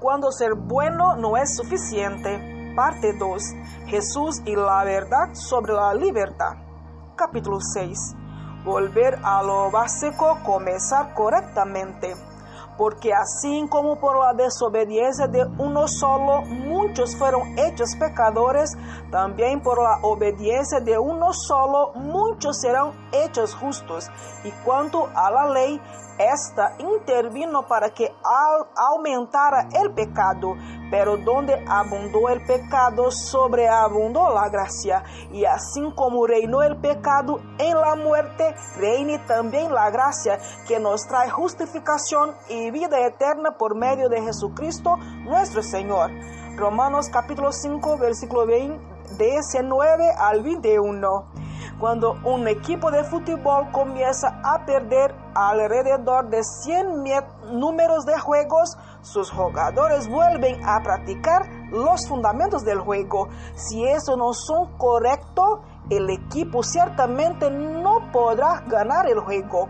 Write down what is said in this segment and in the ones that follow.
Cuando ser bueno no es suficiente. Parte 2. Jesús y la verdad sobre la libertad. Capítulo 6. Volver a lo básico, comenzar correctamente. Porque así como por la desobediencia de uno solo muchos fueron hechos pecadores, también por la obediencia de uno solo muchos serán hechos justos. Y cuanto a la ley, esta intervino para que aumentara el pecado, pero donde abundó el pecado, sobreabundó la gracia. Y así como reinó el pecado en la muerte, reine también la gracia, que nos trae justificación y vida eterna por medio de Jesucristo nuestro Señor. Romanos capítulo 5, versículo 19 al 21. Cuando un equipo de fútbol comienza a perder alrededor de 100 números de juegos, sus jugadores vuelven a practicar los fundamentos del juego. Si eso no son correctos, el equipo ciertamente no podrá ganar el juego.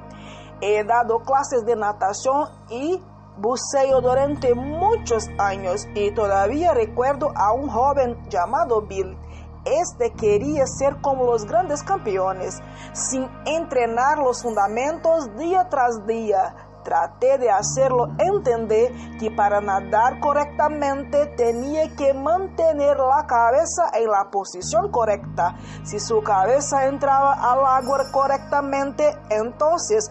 He dado clases de natación y buceo durante muchos años y todavía recuerdo a un joven llamado Bill. Este quería ser como los grandes campeones, sin entrenar los fundamentos día tras día. Traté de hacerlo entender que para nadar correctamente tenía que mantener la cabeza en la posición correcta. Si su cabeza entraba al agua correctamente, entonces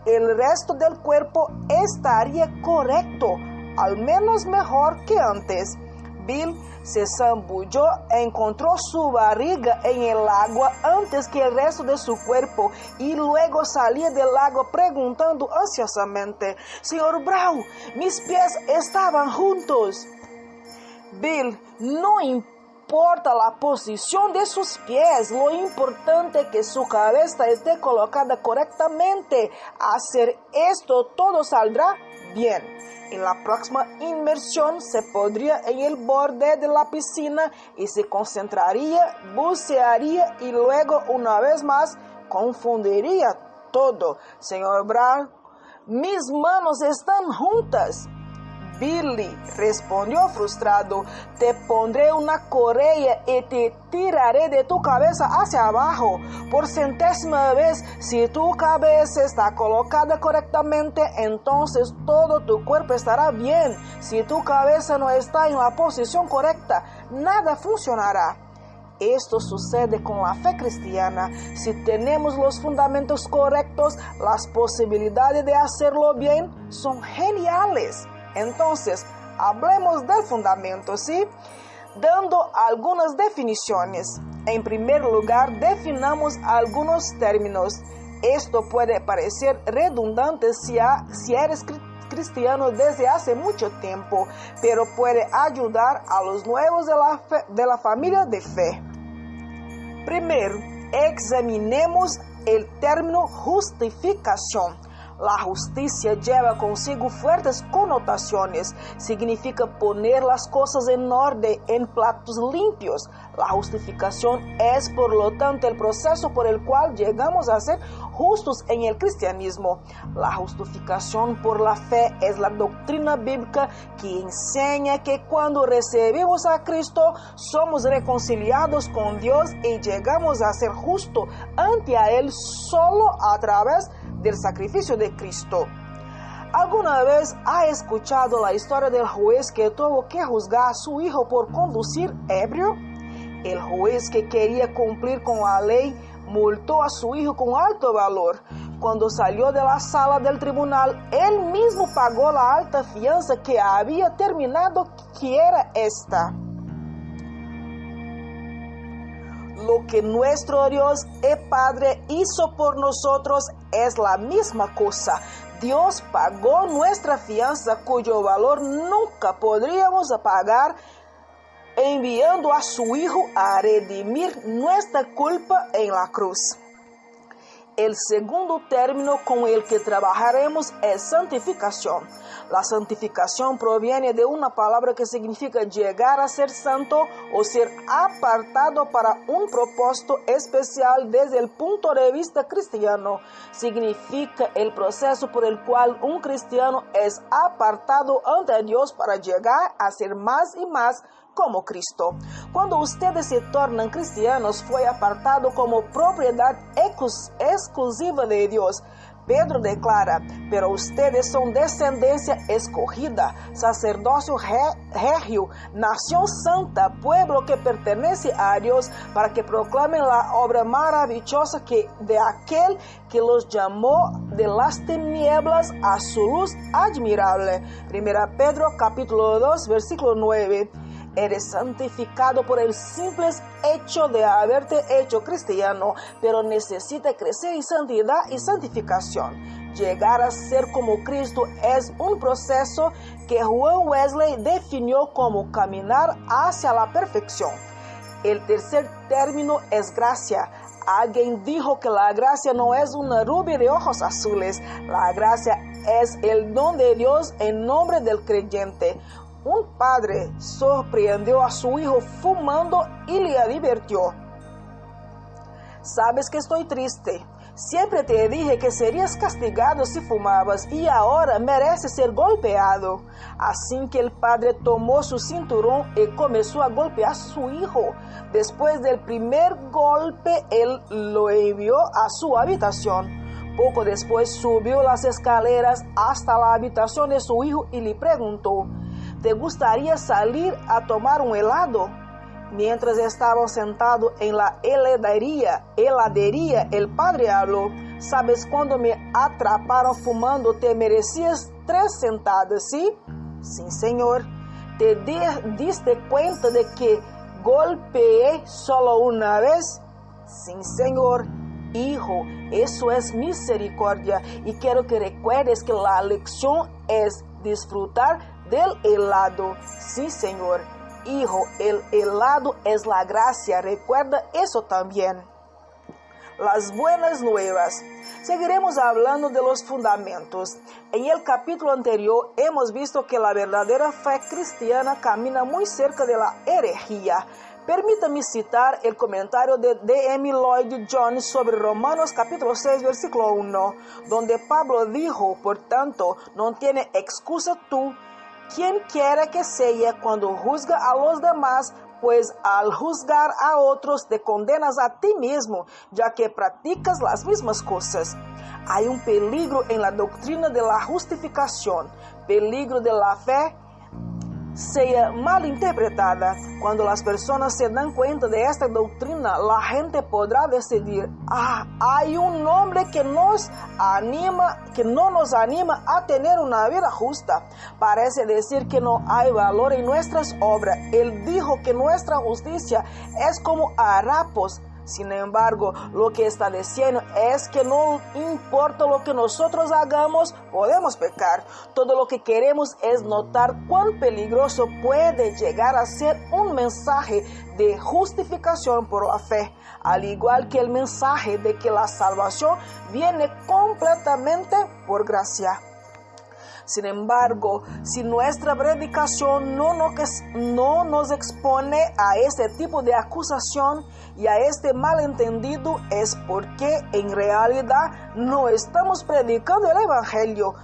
el resto del cuerpo estaría correcto, al menos mejor que antes. Bill se zambulló e encontró su barriga en el agua antes que el resto de su cuerpo y luego salía del lago preguntando ansiosamente: «Señor Brown, mis pies estaban juntos». Bill, no importa la posición de sus pies, lo importante es que su cabeza esté colocada correctamente. Hacer esto, todo saldrá bien. En la próxima inmersión se pondría en el borde de la piscina y se concentraría, bucearía y luego una vez más confundiría todo. «Señor Brown, mis manos están juntas». Billy respondió frustrado: «Te pondré una correa y te tiraré de tu cabeza hacia abajo. Por 100ª vez, si tu cabeza está colocada correctamente, entonces todo tu cuerpo estará bien. Si tu cabeza no está en la posición correcta, nada funcionará». Esto sucede con la fe cristiana. Si tenemos los fundamentos correctos, las posibilidades de hacerlo bien son geniales. Entonces, hablemos del fundamento, ¿sí? Dando algunas definiciones. En primer lugar, definamos algunos términos. Esto puede parecer redundante si eres cristiano desde hace mucho tiempo, pero puede ayudar a los nuevos de la familia de fe. Primero, examinemos el término justificación. La justicia lleva consigo fuertes connotaciones. Significa poner las cosas en orden, en platos limpios. La justificación es, por lo tanto, el proceso por el cual llegamos a ser justos en el cristianismo. La justificación por la fe es la doctrina bíblica que enseña que cuando recibimos a Cristo, somos reconciliados con Dios y llegamos a ser justos ante Él solo a través del sacrificio de Cristo. ¿Alguna vez ha escuchado la historia del juez que tuvo que juzgar a su hijo por conducir ebrio? El juez, que quería cumplir con la ley, multó a su hijo con alto valor. Cuando salió de la sala del tribunal, él mismo pagó la alta fianza que había terminado, que era esta: «Lo que nuestro Dios y Padre hizo por nosotros es la misma cosa. Dios pagó nuestra fianza, cuyo valor nunca podríamos pagar, enviando a su Hijo a redimir nuestra culpa en la cruz». El segundo término con el que trabajaremos es santificación. La santificación proviene de una palabra que significa llegar a ser santo o ser apartado para un propósito especial desde el punto de vista cristiano. Significa el proceso por el cual un cristiano es apartado ante Dios para llegar a ser más y más como Cristo. Cuando ustedes se tornan cristianos, fue apartado como propiedad exclusiva de Dios. Pedro declara, pero ustedes son descendencia escogida, sacerdocio regio, nación santa, pueblo que pertenece a Dios, para que proclamen la obra maravillosa de aquel que los llamó de las tinieblas a su luz admirable. 1 Pedro capítulo 2, versículo 9. Eres santificado por el simple hecho de haberte hecho cristiano, pero necesita crecer en santidad y santificación. Llegar a ser como Cristo es un proceso que Juan Wesley definió como caminar hacia la perfección. El tercer término es gracia. Alguien dijo que la gracia no es una rubia de ojos azules. La gracia es el don de Dios en nombre del creyente. Un padre sorprendió a su hijo fumando y le advirtió: sabes que estoy triste. Siempre te dije que serías castigado si fumabas y ahora mereces ser golpeado. Así que el padre tomó su cinturón y comenzó a golpear a su hijo. Después del primer golpe, él lo envió a su habitación. Poco después subió las escaleras hasta la habitación de su hijo y le preguntó: ¿te gustaría salir a tomar un helado? Mientras estaban sentados en la heladería, el padre habló: ¿sabes cuando me atraparon fumando te merecías 3 sentadas, sí? Sí, señor. ¿Te diste cuenta de que golpeé solo una vez? Sí, señor. Hijo, eso es misericordia y quiero que recuerdes que la lección es disfrutar del helado. Sí, señor. Hijo, el helado es la gracia. Recuerda eso también. Las buenas nuevas. Seguiremos hablando de los fundamentos. En el capítulo anterior hemos visto que la verdadera fe cristiana camina muy cerca de la herejía. Permítame citar el comentario de D.M. Lloyd Jones sobre Romanos capítulo 6, versículo 1, donde Pablo dijo: por tanto, no tiene excusa tú, quien quiera que sea, cuando juzga a los demás, pues al juzgar a otros te condenas a ti mismo, ya que practicas las mismas cosas. Hay un peligro en la doctrina de la justificación, peligro de la fe sea mal interpretada. Cuando las personas se dan cuenta de esta doctrina, la gente podrá decidir: hay un hombre que no nos anima a tener una vida justa. Parece decir que no hay valor en nuestras obras. Él dijo que nuestra justicia es como harapos. Sin embargo, lo que está diciendo es que no importa lo que nosotros hagamos, podemos pecar. Todo lo que queremos es notar cuán peligroso puede llegar a ser un mensaje de justificación por la fe, al igual que el mensaje de que la salvación viene completamente por gracia. Sin embargo, si nuestra predicación no nos expone a este tipo de acusación y a este malentendido, es porque en realidad no estamos predicando el Evangelio.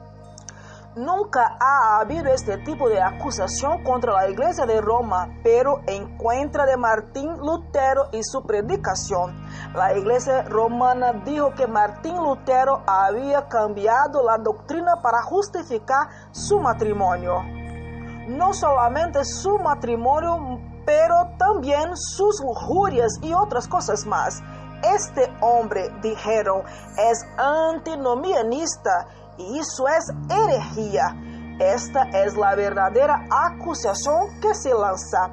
Nunca ha habido este tipo de acusación contra la Iglesia de Roma, pero en contra de Martín Lutero y su predicación. La Iglesia romana dijo que Martín Lutero había cambiado la doctrina para justificar su matrimonio. No solamente su matrimonio, pero también sus lujurias y otras cosas más. Este hombre, dijeron, es antinomianista y eso es herejía. Esta es la verdadera acusación que se lanza.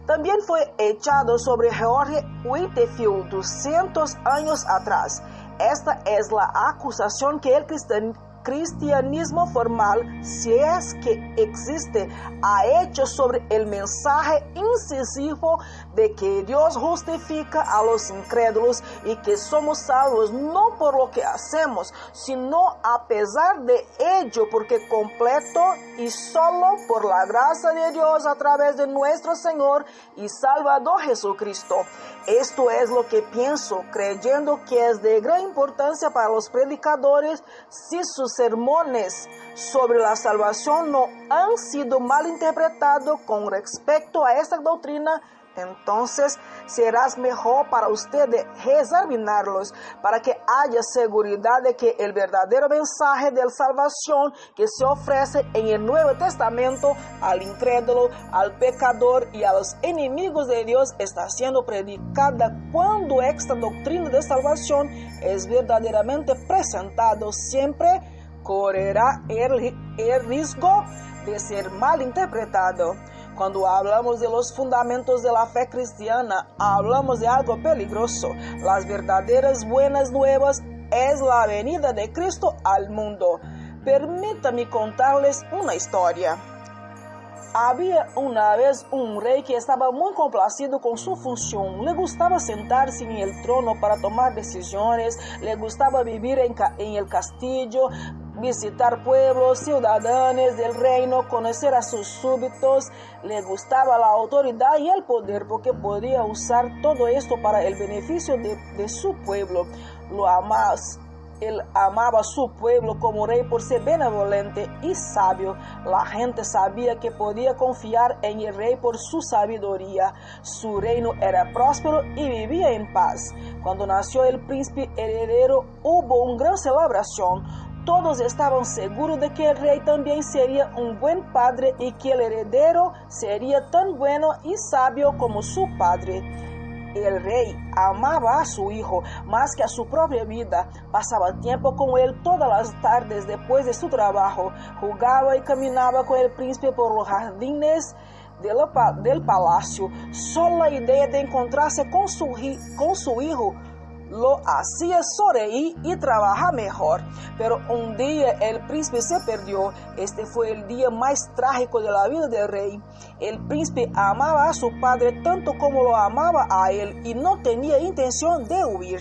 También fue echado sobre George Whitefield 200 años atrás. Esta es la acusación que el cristianismo formal, si es que existe, ha hecho sobre el mensaje incisivo de que Dios justifica a los incrédulos y que somos salvos no por lo que hacemos, sino a pesar de ello, porque completo y solo por la gracia de Dios a través de nuestro Señor y Salvador Jesucristo. Esto es lo que pienso, creyendo que es de gran importancia para los predicadores si sus sermones sobre la salvación no han sido mal interpretados con respecto a esta doctrina. Entonces será mejor para ustedes examinarlos para que haya seguridad de que el verdadero mensaje de salvación que se ofrece en el Nuevo Testamento al incrédulo, al pecador y a los enemigos de Dios está siendo predicada cuando esta doctrina de salvación es verdaderamente presentado. Siempre correrá el riesgo de ser mal interpretado. Cuando hablamos de los fundamentos de la fe cristiana, hablamos de algo peligroso. Las verdaderas buenas nuevas es la venida de Cristo al mundo. Permítanme contarles una historia. Había una vez un rey que estaba muy complacido con su función. Le gustaba sentarse en el trono para tomar decisiones, le gustaba vivir en el castillo, visitar pueblos, ciudadanos del reino, conocer a sus súbditos. Le gustaba la autoridad y el poder porque podía usar todo esto para el beneficio de su pueblo. Él amaba a su pueblo como rey por ser benevolente y sabio. La gente sabía que podía confiar en el rey por su sabiduría. Su reino era próspero y vivía en paz. Cuando nació el príncipe heredero, hubo una gran celebración. Todos estaban seguros de que el rey también sería un buen padre y que el heredero sería tan bueno y sabio como su padre. El rey amaba a su hijo más que a su propia vida. Pasaba tiempo con él todas las tardes después de su trabajo. Jugaba y caminaba con el príncipe por los jardines del palacio. Solo la idea de encontrarse con su hijo lo hacía sonreír y trabajar mejor. Pero un día el príncipe se perdió. Este fue el día más trágico de la vida del rey. El príncipe amaba a su padre tanto como lo amaba a él y no tenía intención de huir.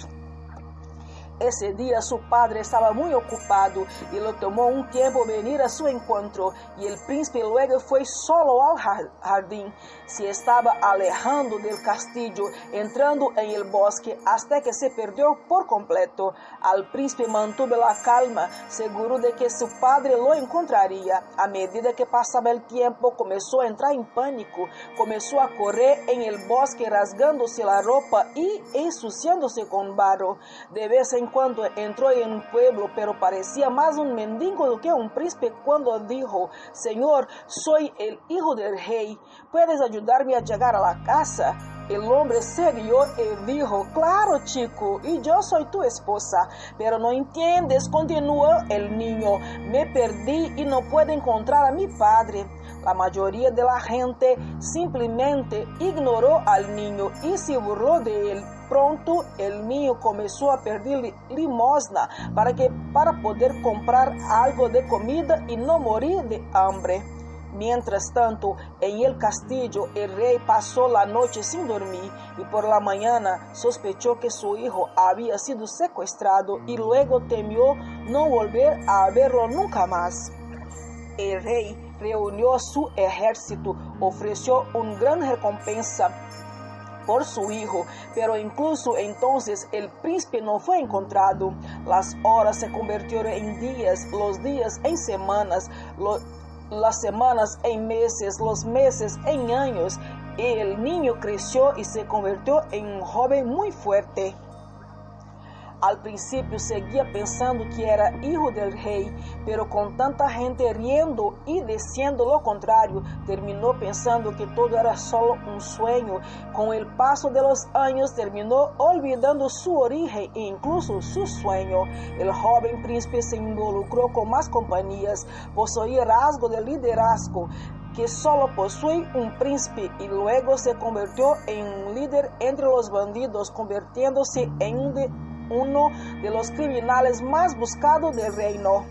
Ese día su padre estaba muy ocupado y le tomó un tiempo venir a su encuentro, y el príncipe luego fue solo al jardín. Se estaba alejando del castillo, entrando en el bosque hasta que se perdió por completo. Al príncipe mantuvo la calma, seguro de que su padre lo encontraría. A medida que pasaba el tiempo, comenzó a entrar en pánico. Comenzó a correr en el bosque rasgándose la ropa y ensuciándose con barro. De vez en cuando entró en un pueblo, pero parecía más un mendigo que un príncipe cuando dijo: «Señor, soy el hijo del rey, ¿puedes ayudarme a llegar a la casa?» El hombre se rió y dijo: «Claro, chico, y yo soy tu esposa». «Pero no entiendes», continuó el niño, «me perdí y no puedo encontrar a mi padre». La mayoría de la gente simplemente ignoró al niño y se burló de él. Pronto el niño comenzó a pedir limosna para poder comprar algo de comida y no morir de hambre. Mientras tanto, en el castillo, el rey pasó la noche sin dormir y por la mañana sospechó que su hijo había sido secuestrado y luego temió no volver a verlo nunca más. El rey reunió su ejército, ofreció una gran recompensa por su hijo, pero incluso entonces el príncipe no fue encontrado. Las horas se convirtieron en días, los días en semanas, las semanas en meses, los meses en años. El niño creció y se convirtió en un joven muy fuerte. Al principio seguía pensando que era hijo del rey, pero con tanta gente riendo y diciendo lo contrario, terminó pensando que todo era solo un sueño. Con el paso de los años terminó olvidando su origen e incluso su sueño. El joven príncipe se involucró con más compañías, poseía rasgos de liderazgo que solo posee un príncipe, y luego se convirtió en un líder entre los bandidos, convirtiéndose en uno de los criminales más buscados del reino.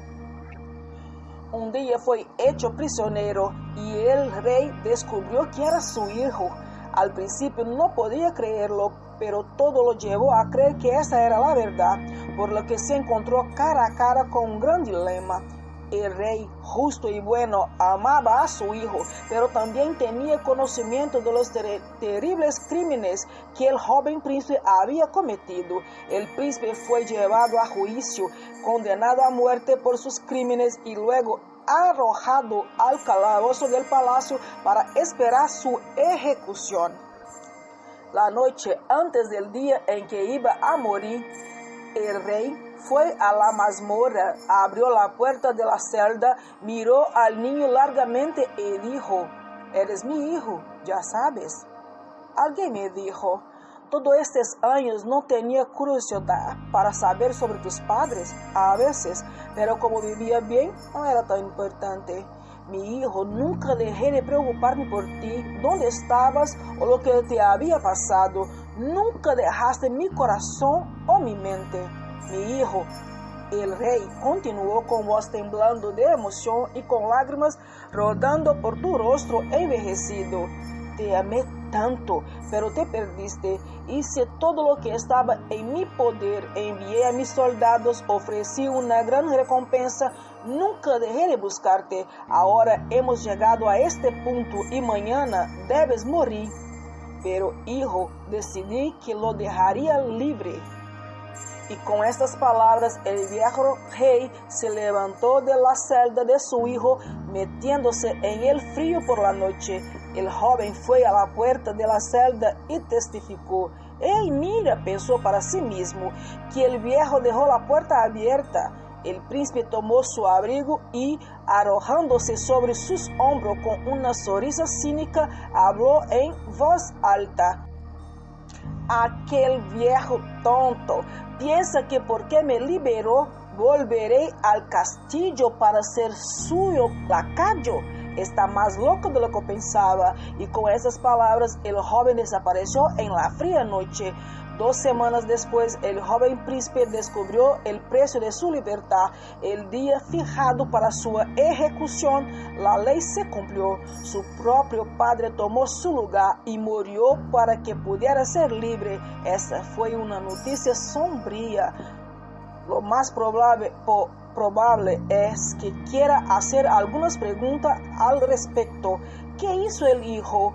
un día fue hecho prisionero y el rey descubrió que era su hijo. Al principio no podía creerlo, pero todo lo llevó a creer que esa era la verdad, por lo que se encontró cara a cara con un gran dilema. El rey, justo y bueno, amaba a su hijo, pero también tenía conocimiento de los terribles crímenes que el joven príncipe había cometido. El príncipe fue llevado a juicio, condenado a muerte por sus crímenes y luego arrojado al calabozo del palacio para esperar su ejecución. La noche antes del día en que iba a morir, el rey fue a la mazmorra, abrió la puerta de la celda, miró al niño largamente y dijo: «Eres mi hijo, ya sabes». Alguien me dijo: «Todos estos años no tenía curiosidad para saber sobre tus padres, a veces, pero como vivía bien, no era tan importante. Mi hijo, nunca dejé de preocuparme por ti, dónde estabas o lo que te había pasado. Nunca dejaste mi corazón o mi mente. Mi hijo». El rey continuó con voz temblando de emoción y con lágrimas rodando por tu rostro envejecido. «Te amé tanto, pero te perdiste. Hice todo lo que estaba en mi poder. Envié a mis soldados, ofrecí una gran recompensa. Nunca dejé de buscarte. Ahora hemos llegado a este punto y mañana debes morir. Pero, hijo, decidí que lo dejaría libre». Y con estas palabras el viejo rey se levantó de la celda de su hijo, metiéndose en el frío por la noche. El joven fue a la puerta de la celda y testificó. «¡Ey, mira!», pensó para sí mismo, que el viejo dejó la puerta abierta. El príncipe tomó su abrigo y, arrojándose sobre sus hombros con una sonrisa cínica, habló en voz alta: «Aquel viejo tonto piensa que porque me liberó, volveré al castillo para ser suyo lacayo. Está más loco de lo que pensaba». Y con esas palabras el joven desapareció en la fría noche. 2 semanas después, el joven príncipe descubrió el precio de su libertad. El día fijado para su ejecución, la ley se cumplió. Su propio padre tomó su lugar y murió para que pudiera ser libre. Esa fue una noticia sombría. Lo más probable es que quiera hacer algunas preguntas al respecto. ¿Qué hizo el hijo?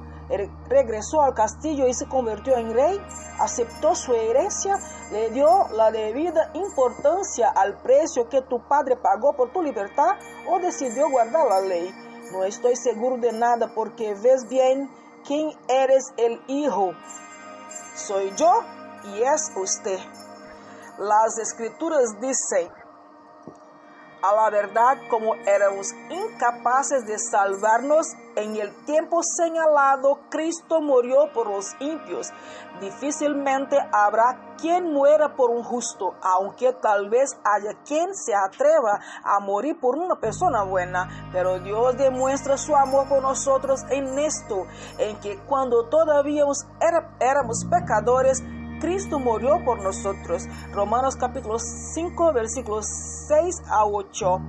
¿Regresó al castillo y se convirtió en rey? ¿Aceptó su herencia? ¿Le dio la debida importancia al precio que tu padre pagó por tu libertad? ¿O decidió guardar la ley? No estoy seguro de nada porque ves bien quién eres el hijo. Soy yo y es usted. Las escrituras dicen: «A la verdad, como éramos incapaces de salvarnos en el tiempo señalado, Cristo murió por los impios. Difícilmente habrá quien muera por un justo, aunque tal vez haya quien se atreva a morir por una persona buena. Pero Dios demuestra su amor por nosotros en esto, en que cuando todavía éramos pecadores, Cristo murió por nosotros». Romanos capítulo 5, versículos 6 a 8.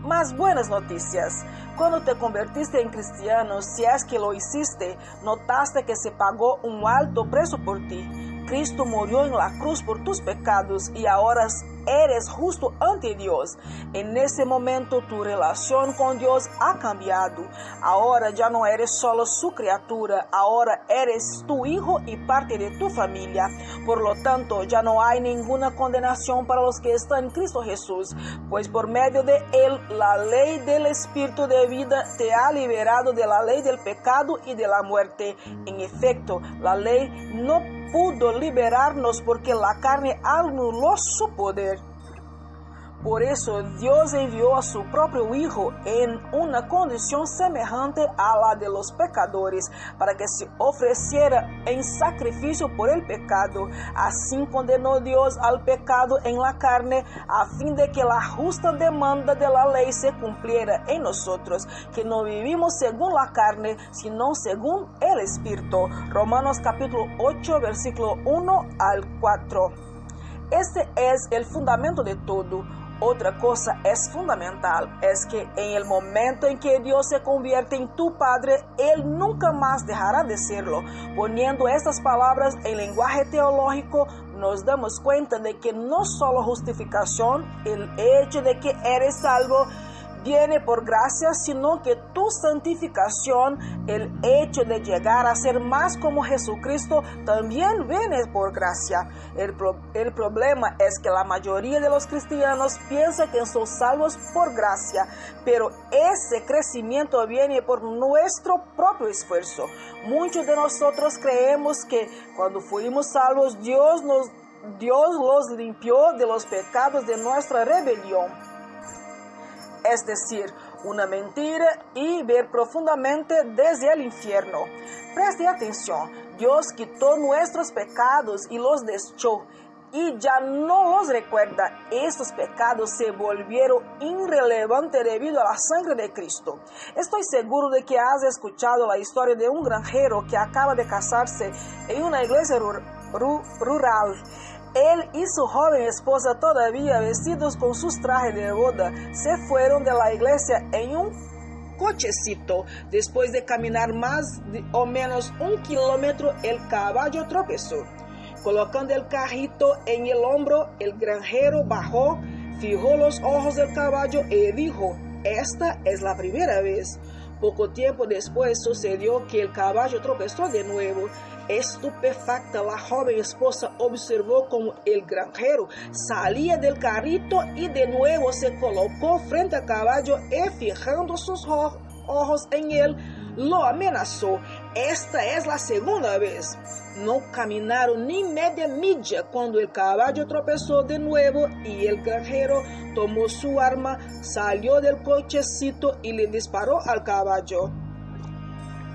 Más buenas noticias. Cuando te convertiste en cristiano, si es que lo hiciste, notaste que se pagó un alto precio por ti. Cristo murió en la cruz por tus pecados y ahora eres justo ante Dios. En ese momento tu relación con Dios ha cambiado. Ahora ya no eres solo su criatura, ahora eres tu hijo y parte de tu familia. Por lo tanto, ya no hay ninguna condenación para los que están en Cristo Jesús, pues por medio de Él, la ley del Espíritu de vida te ha liberado de la ley del pecado y de la muerte. En efecto, la ley no pudo liberarnos porque la carne anuló su poder. Por eso Dios envió a su propio Hijo en una condición semejante a la de los pecadores, para que se ofreciera en sacrificio por el pecado. Así condenó Dios al pecado en la carne, a fin de que la justa demanda de la ley se cumpliera en nosotros, que no vivimos según la carne, sino según el Espíritu. Romanos capítulo 8, versículo 1 al 4. Este es el fundamento de todo. Otra cosa es fundamental, es que en el momento en que Dios se convierte en tu Padre, Él nunca más dejará de serlo. Poniendo estas palabras en lenguaje teológico, nos damos cuenta de que no solo justificación, el hecho de que eres salvo, viene por gracia, sino que tu santificación, el hecho de llegar a ser más como Jesucristo, también viene por gracia. El problema es que la mayoría de los cristianos piensa que son salvos por gracia, pero ese crecimiento viene por nuestro propio esfuerzo. Muchos de nosotros creemos que cuando fuimos salvos, Dios los limpió de los pecados de nuestra rebelión. Es decir, una mentira y ver profundamente desde el infierno. Preste atención, Dios quitó nuestros pecados y los desechó y ya no los recuerda. Estos pecados se volvieron irrelevantes debido a la sangre de Cristo. Estoy seguro de que has escuchado la historia de un granjero que acaba de casarse en una iglesia rural. Él y su joven esposa, todavía vestidos con sus trajes de boda, se fueron de la iglesia en un cochecito. Después de caminar más o menos 1 kilómetro, el caballo tropezó. Colocando el carrito en el hombro, el granjero bajó, fijó los ojos del caballo y dijo: "Esta es la primera vez". Poco tiempo después sucedió que el caballo tropezó de nuevo. Estupefacta, la joven esposa observó como el granjero salía del carrito y de nuevo se colocó frente al caballo y fijando sus ojos en él, lo amenazó. Esta es la segunda vez. No caminaron ni media milla cuando el caballo tropezó de nuevo y el granjero tomó su arma, salió del cochecito y le disparó al caballo.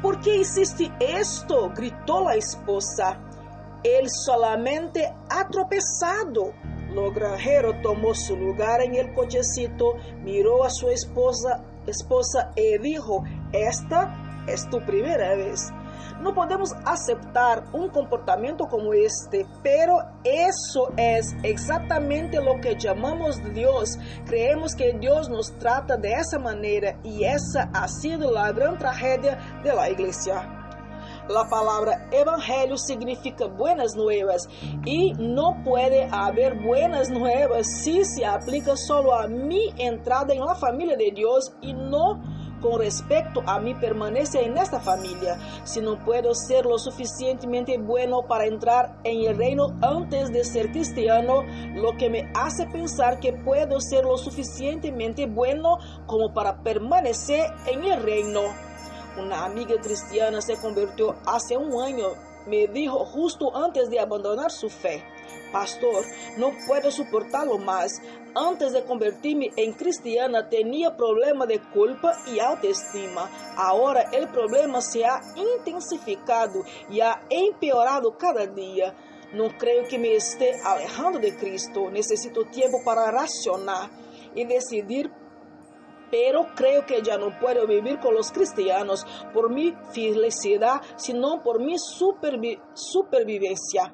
¿Por qué hiciste esto?, gritó la esposa. Él solamente ha tropezado. El granjero tomó su lugar en el cochecito, miró a su esposa y dijo: "Esta es tu primera vez". No podemos aceptar un comportamiento como este, pero eso es exactamente lo que llamamos Dios. Creemos que Dios nos trata de esa manera y esa ha sido la gran tragedia de la iglesia. La palabra evangelio significa buenas nuevas y no puede haber buenas nuevas si se aplica solo a mi entrada en la familia de Dios y no con respecto a mi permanencia en esta familia. Si no puedo ser lo suficientemente bueno para entrar en el reino antes de ser cristiano, lo que me hace pensar que puedo ser lo suficientemente bueno como para permanecer en el reino. Una amiga cristiana se convirtió hace un año. Me dijo justo antes de abandonar su fe: "Pastor, no puedo soportarlo más. Antes de convertirme en cristiana tenía problema de culpa y autoestima. Ahora el problema se ha intensificado y ha empeorado cada día. No creo que me esté alejando de Cristo. Necesito tiempo para racionar y decidir, pero creo que ya no puedo vivir con los cristianos por mi felicidad, sino por mi supervivencia".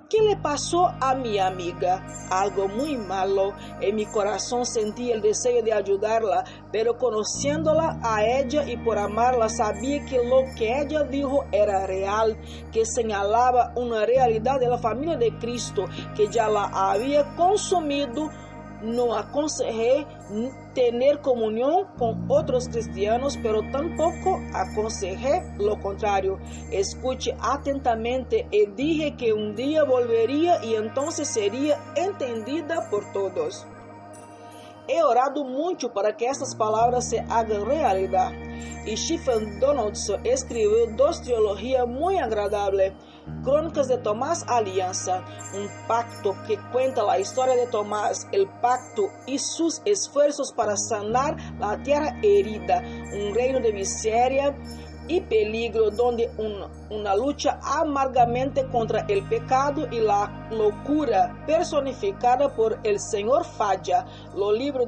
¿Qué le pasó a mi amiga? Algo muy malo. En mi corazón sentí el deseo de ayudarla, pero conociéndola a ella y por amarla, sabía que lo que ella dijo era real, que señalaba una realidad de la familia de Cristo que ya la había consumido. No aconsejé tener comunión con otros cristianos, pero tampoco aconsejé lo contrario. Escuché atentamente y dije que un día volvería y entonces sería entendida por todos. He orado mucho para que estas palabras se hagan realidad. Y Stephen Donaldson escribió 2 trilogías muy agradables: Crónicas de Tomás, Alianza, un pacto que cuenta la historia de Tomás, el pacto y sus esfuerzos para sanar la tierra herida, un reino de miseria y peligro donde una lucha amargamente contra el pecado y la locura personificada por el Señor falla. Los libros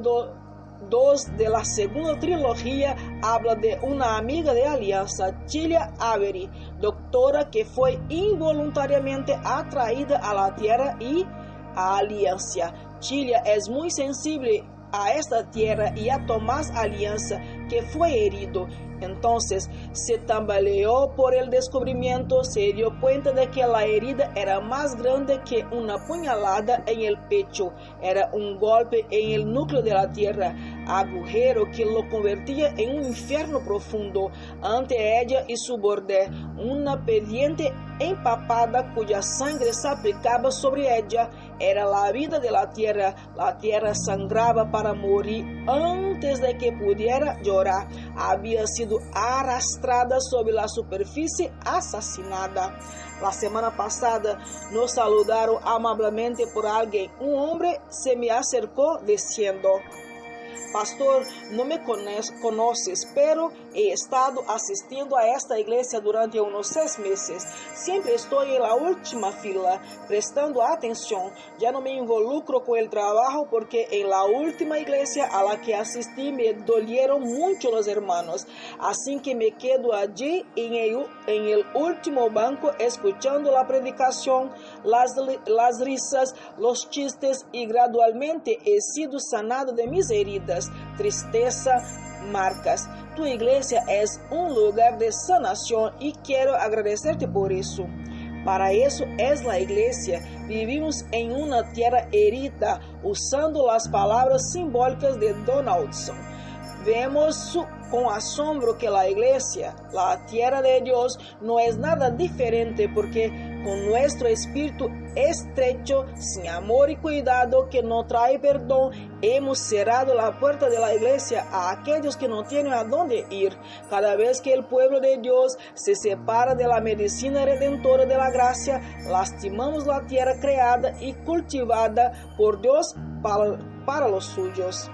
2 de la segunda trilogía habla de una amiga de Alianza, Tilia Avery, doctora que fue involuntariamente atraída a la tierra y a Alianza. Chile es muy sensible a esta tierra y a Tomás Alianza, que fue herido. Entonces se tambaleó por el descubrimiento, se dio cuenta de que la herida era más grande que una puñalada en el pecho, era un golpe en el núcleo de la tierra, agujero que lo convertía en un infierno profundo. Ante ella y su borde, una pendiente empapada cuya sangre se aplicaba sobre ella, era la vida de la tierra sangraba para morir antes de que pudiera llorar, había sido arrastrada sobre la superficie, asesinada. La semana pasada nos saludaron amablemente por alguien. Un hombre se me acercó diciendo: Pastor, no me conoces, pero he estado asistiendo a esta iglesia durante unos 6 meses. Siempre estoy en la última fila, prestando atención. Ya no me involucro con el trabajo porque en la última iglesia a la que asistí me dolieron mucho los hermanos. Así que me quedo allí en el último banco escuchando la predicación, las risas, los chistes y gradualmente he sido sanado de mis heridas, tristeza, marcas. Tu iglesia es un lugar de sanación y quiero agradecerte por eso. Para eso es la iglesia. Vivimos en una tierra herida, usando las palabras simbólicas de Donaldson. Vemos con asombro que la iglesia, la tierra de Dios, no es nada diferente porque con nuestro espíritu estrecho, sin amor y cuidado que no trae perdón, hemos cerrado la puerta de la iglesia a aquellos que no tienen a dónde ir. Cada vez que el pueblo de Dios se separa de la medicina redentora de la gracia, lastimamos la tierra creada y cultivada por Dios para los suyos.